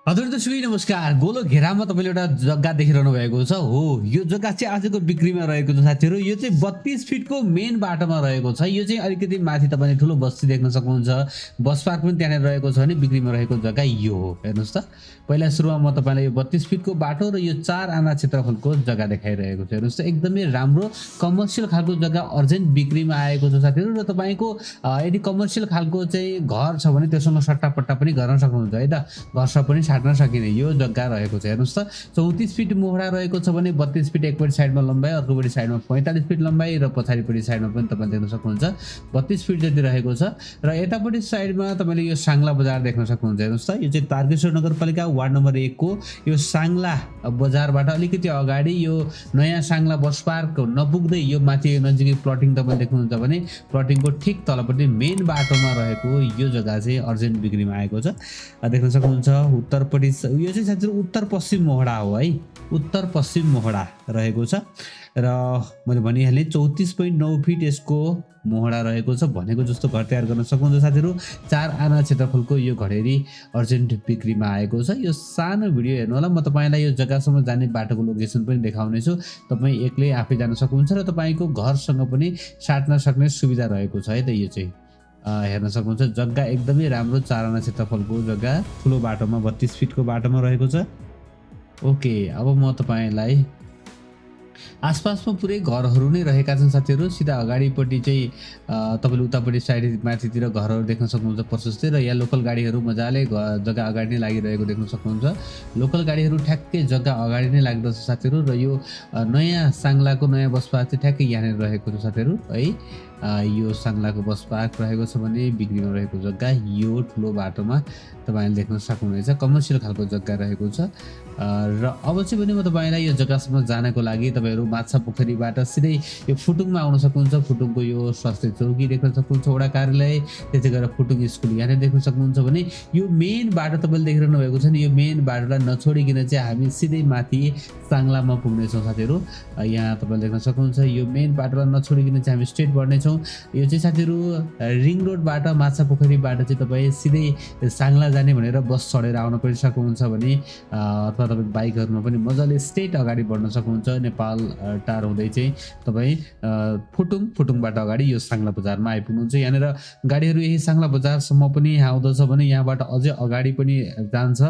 हजुर दर्शक नमस्कार। गोलो घेरामा तपाईँले एउटा जग्गा देखिरहनु भएको छ हो। यो जग्गा चाहिँ आजको बिक्रीमा रहेको छ साथीहरू। यो चाहिँ 32 फिटको मेन बाटोमा रहेको छ। यो चाहिँ अलिकति माथि तपाईँले ठुलो बस्ती देख्न सक्नुहुन्छ। बस पार्क पनि त्यहाँनिर रहेको छ भने बिक्रीमा रहेको जग्गा यो हो। हेर्नुहोस् त, पहिला सुरुमा म तपाईँलाई यो 32 फिटको बाटो र यो 4 आना क्षेत्रफलको जग्गा देखाइरहेको छु। हेर्नुहोस् त, एकदमै राम्रो कमर्सियल खालको जग्गा अर्जेन्ट बिक्रीमा आएको छ साथीहरू। र तपाईँको यदि कमर्सियल खालको चाहिँ घर छ भने त्योसँग सट्टापट्टा पनि गर्न सक्नुहुन्छ है त। घरसँग पनि साट्न सकिने यो जग्गा रहेको छ। हेर्नुहोस् त, 34 फिट मोहडा रहेको छ भने 32 फिट एकपट्टि साइडमा लम्बाइ, अर्कोपट्टि साइडमा 45 फिट लम्बाइ र पछाडिपट्टि साइडमा पनि तपाईँ देख्न सक्नुहुन्छ 32 फिट जति रहेको छ। र यतापट्टि साइडमा तपाईँले यो साङ्ला बजार देख्न सक्नुहुन्छ। हेर्नुहोस् त, यो चाहिँ तारकेश्वर नगरपालिका वार्ड नम्बर 1 को यो साङ्ला बजारबाट अलिकति अगाडि यो नयाँ साङ्ला बस पार्क नपुग्दै यो माथि नजिकै प्लटिङ तपाईँ देख्नुहुन्छ भने प्लटिङको ठिक तलपट्टि मेन बाटोमा रहेको यो जग्गा चाहिँ अर्जेन्ट बिक्रीमा आएको छ। देख्न सक्नुहुन्छ उत्तरपट्टि यो चाहिँ साथीहरू उत्तर पश्चिम मोहडा हो है, उत्तर पश्चिम मोहडा रहेको छ। र मैले भनिहालेँ 34.9 फिट यसको मोहडा रहेको छ। भनेको जस्तो घर तयार गर्न सक्नुहुन्छ साथीहरू। 4 आना क्षेत्रफलको यो घडेरी अर्जेन्ट बिक्रीमा आएको छ। यो सानो भिडियो हेर्नु होला। म तपाईँलाई यो जग्गासम्म जाने बाटोको लोकेसन पनि देखाउनेछु। तपाईँ एक्लै आफै जान सक्नुहुन्छ र तपाईँको घरसँग पनि साट्न सक्ने सुविधा रहेको छ है त। यो चाहिँ हेर्न सक्नुहुन्छ जग्गा एकदमै राम्रो 4 आना क्षेत्रफलको जग्गा ठुलो बाटोमा 32 फिटको बाटोमा रहेको छ। ओके, अब म तपाईँलाई आसपासमा पुरै घरहरू नै रहेका छन् साथीहरू। सिधा अगाडिपट्टि चाहिँ तपाईँले उतापट्टि साइड माथितिर घरहरू देख्न सक्नुहुन्छ प्रशस्तै। र यहाँ लोकल गाडीहरू मजाले जग्गा अगाडि नै लागिरहेको देख्न सक्नुहुन्छ। लोकल गाडीहरू ठ्याक्कै जग्गा अगाडि नै लाग्दछ साथीहरू। र यो नयाँ साङ्लाको नयाँ बस पार्क चाहिँ ठ्याक्कै यहाँनिर रहेको छ साथीहरू है। यो साङ्लाको बस पार्क रहेको छ भने बिक्रीमा रहेको जग्गा यो ठुलो बाटोमा तपाईँले देख्न सक्नुहुनेछ। कमर्सियल खालको जग्गा रहेको छ। र अब चाहिँ भने म तपाईँलाई यो जग्गासम्म जानको लागि तपाईँहरू माछा पोखरीबाट सिधै यो फुटुङमा आउन सक्नुहुन्छ। फुटुङको यो स्वास्थ्य चौकी देख्न सक्नुहुन्छ, वडा कार्यालय, त्यसै गरेर फुटुङ स्कुल यहाँनिर देख्न सक्नुहुन्छ भने यो मेन बाटो तपाईँले देखिरहनु भएको छ नि। यो मेन बाटोलाई नछोडिकन चाहिँ हामी सिधै माथि साङ्लामा पुग्नेछौँ साथीहरू। यहाँ तपाईँले देख्न सक्नुहुन्छ यो मेन बाटोलाई नछोडिकन चाहिँ हामी स्ट्रेट बढ्नेछौँ। यो चाहिँ साथीहरू रिङ रोडबाट माछा पोखरीबाट चाहिँ तपाईँ सिधै साङ्ला जाने भनेर बस चढेर आउन पनि सक्नुहुन्छ भने अथवा तपाईँ बाइकहरूमा पनि मजाले स्ट्रेट अगाडि बढ्न सक्नुहुन्छ। नेपाल टार हुँदै चाहिँ तपाईँ फुटुङबाट अगाडि यो साङ्ला बजारमा आइपुग्नुहुन्छ। यहाँनिर गाडीहरू यही साङ्ला बजारसम्म पनि आउँदछ भने यहाँबाट अझै अगाडि पनि जान्छ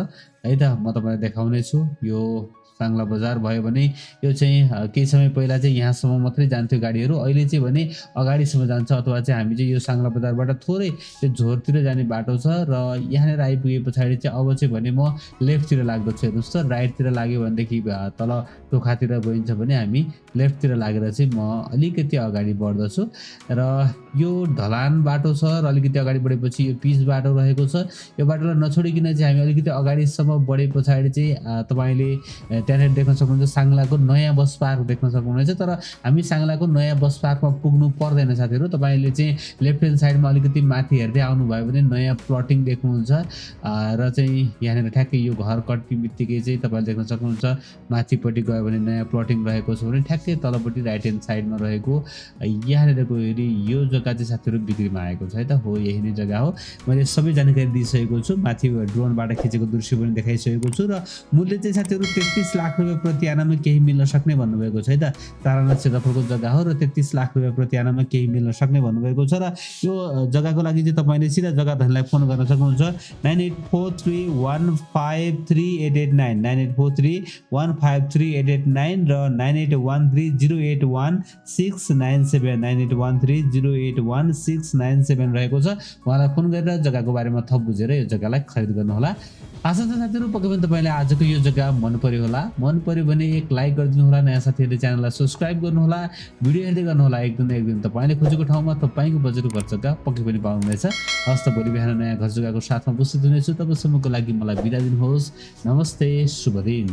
है त। म तपाईँलाई देखाउने छु। यो साङ्ला बजार भयो भने यो चाहिँ केही समय पहिला चाहिँ यहाँसम्म मात्रै जान्थ्यो गाडीहरू, अहिले चाहिँ भने अगाडिसम्म जान्छ। अथवा चाहिँ हामी चाहिँ यो साङ्ला बजारबाट थोरै त्यो झोरतिर जाने बाटो छ। र यहाँनिर आइपुगे पछाडि चाहिँ अब चाहिँ भने म लेफ्टतिर लाग्दछु। हेर्नुहोस् त, राइटतिर लाग्यो भनेदेखि तल टोखातिर गइन्छ भने हामी लेफ्टतिर लागेर चाहिँ म अलिकति अगाडि बढ्दछु। र यो ढलान बाटो छ र अलिकति अगाडि बढेपछि यो पिच बाटो रहेको छ। यो बाटोलाई नछोडिकन चाहिँ हामी अलिकति अगाडिसम्म बढे पछाडि चाहिँ तपाईँले त्यहाँनिर देख्न सक्नुहुन्छ साङ्लाको नयाँ बस पार्क देख्न सक्नुहुनेछ। तर हामी साङ्लाको नयाँ बस पार्कमा पुग्नु पर्दैन साथीहरू। तपाईँले चाहिँ लेफ्ट ह्यान्ड साइडमा अलिकति माथि हेर्दै आउनुभयो भने नयाँ प्लटिङ देख्नुहुन्छ। र चाहिँ यहाँनिर ठ्याक्कै यो घर कट्ने बित्तिकै चाहिँ तपाईँले देख्न सक्नुहुन्छ माथिपट्टि गयो भने नयाँ प्लटिङ रहेको छ भने ठ्याक्कै तलपट्टि राइट ह्यान्ड साइडमा रहेको यहाँनिर गएर यो जग्गा चाहिँ साथीहरू बिक्रीमा आएको छ है त। हो, यही नै जग्गा हो। मैले सबै जानकारी दिइसकेको छु। माथि ड्रोनबाट खिचेको दृश्य पनि देखाइसकेको छु। र मूल्य चाहिँ साथीहरू 33 लाख रुपियाँ प्रति आनामा केही मिल्न सक्ने भन्नुभएको छ है त। 4 आना क्षेत्रफलको जग्गा हो र 33 लाख रुपियाँ प्रति आनामा केही मिल्न सक्ने भन्नुभएको छ। र यो जग्गाको लागि चाहिँ तपाईँले सिधा जग्गा धनीलाई फोन गर्न सक्नुहुन्छ 9843153889 9843153889 र 9813081697 9813081697 रहेको छ। उहाँलाई फोन गरेर जग्गाको बारेमा थप बुझेर यो जग्गालाई खरिद गर्नुहोला। आशा छ साथीहरू पक्कै पनि तपाईँलाई आजको यो जग्गा मन पर्यो होला। मन पर्यो भने एक लाइक गरिदिनु होला। नयाँ साथीहरूले च्यानललाई सब्सक्राइब गर्नुहोला। भिडियो हेर्दै गर्नुहोला। एक दिन तपाईँले खोजेको ठाउँमा तपाईँको बजेटको घर जग्गा पक्कै पनि पाउनुहुनेछ। हस्त भोलि बिहान नयाँ घर जग्गाको साथमा उपस्थित हुनेछु। तबसम्मको लागि मलाई बिदा दिनुहोस्। नमस्ते, शुभ दिन।